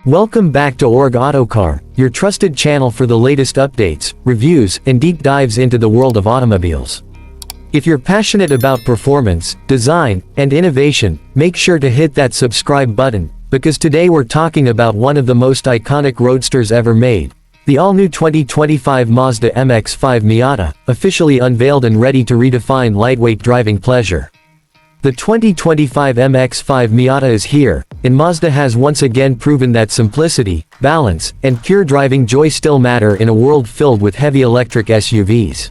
Welcome back to ORG AutoCar, your trusted channel for the latest updates, reviews, and deep dives into the world of automobiles. If you're passionate about performance, design, and innovation, make sure to hit that subscribe button, because today we're talking about one of the most iconic roadsters ever made, the all-new 2025 Mazda MX-5 Miata, officially unveiled and ready to redefine lightweight driving pleasure. The 2025 MX-5 Miata is here, and Mazda has once again proven that simplicity, balance, and pure driving joy still matter in a world filled with heavy electric SUVs.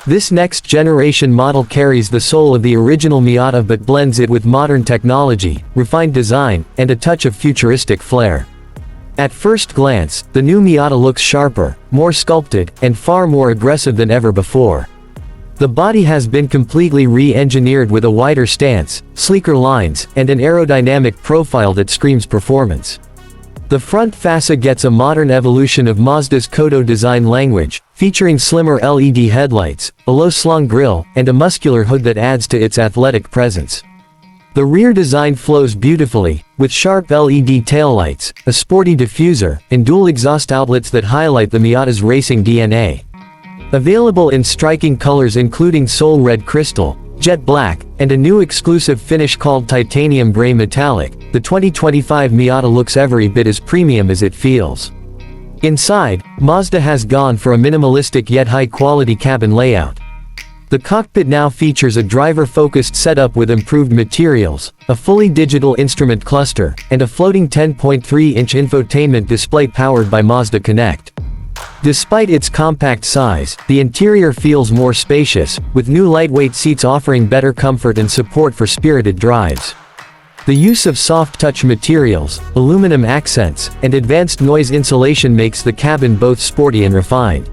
This next-generation model carries the soul of the original Miata but blends it with modern technology, refined design, and a touch of futuristic flair. At first glance, the new Miata looks sharper, more sculpted, and far more aggressive than ever before. The body has been completely re-engineered with a wider stance, sleeker lines, and an aerodynamic profile that screams performance. The front fascia gets a modern evolution of Mazda's Kodo design language, featuring slimmer LED headlights, a low-slung grille, and a muscular hood that adds to its athletic presence. The rear design flows beautifully, with sharp LED taillights, a sporty diffuser, and dual exhaust outlets that highlight the Miata's racing DNA. Available in striking colors including Soul Red Crystal, Jet Black, and a new exclusive finish called Titanium Gray Metallic, the 2025 Miata looks every bit as premium as it feels. Inside, Mazda has gone for a minimalistic yet high-quality cabin layout. The cockpit now features a driver-focused setup with improved materials, a fully digital instrument cluster, and a floating 10.3-inch infotainment display powered by Mazda Connect. Despite its compact size, the interior feels more spacious, with new lightweight seats offering better comfort and support for spirited drives. The use of soft-touch materials, aluminum accents, and advanced noise insulation makes the cabin both sporty and refined.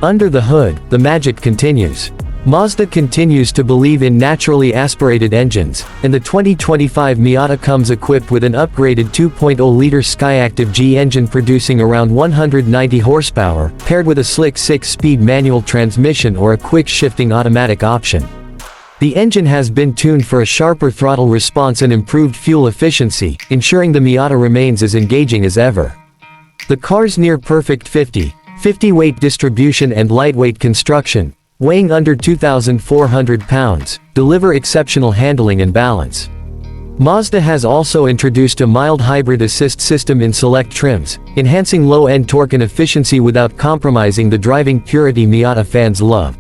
Under the hood, the magic continues. Mazda continues to believe in naturally aspirated engines, and the 2025 Miata comes equipped with an upgraded 2.0-liter Skyactiv G engine producing around 190 horsepower, paired with a slick 6-speed manual transmission or a quick-shifting automatic option. The engine has been tuned for a sharper throttle response and improved fuel efficiency, ensuring the Miata remains as engaging as ever. The car's near-perfect 50/50 weight distribution and lightweight construction, weighing under 2,400 pounds, deliver exceptional handling and balance. Mazda has also introduced a mild hybrid assist system in select trims, enhancing low-end torque and efficiency without compromising the driving purity Miata fans love.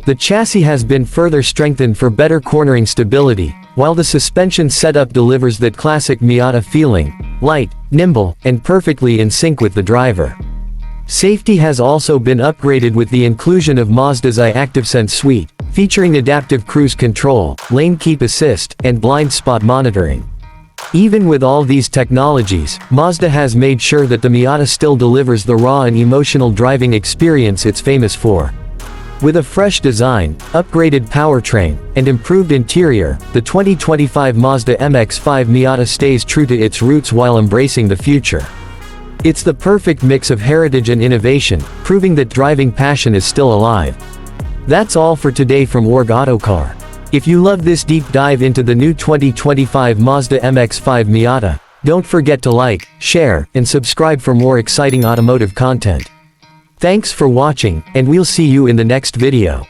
The chassis has been further strengthened for better cornering stability, while the suspension setup delivers that classic Miata feeling, light, nimble, and perfectly in sync with the driver. Safety has also been upgraded with the inclusion of Mazda's iActivSense suite, featuring adaptive cruise control, lane keep assist, and blind spot monitoring. Even with all these technologies, Mazda has made sure that the Miata still delivers the raw and emotional driving experience it's famous for. With a fresh design, upgraded powertrain, and improved interior, the 2025 Mazda MX-5 Miata stays true to its roots while embracing the future. It's the perfect mix of heritage and innovation, proving that driving passion is still alive. That's all for today from ORG AutoCar. If you love this deep dive into the new 2025 Mazda MX-5 Miata, don't forget to like, share, and subscribe for more exciting automotive content. Thanks for watching, and we'll see you in the next video.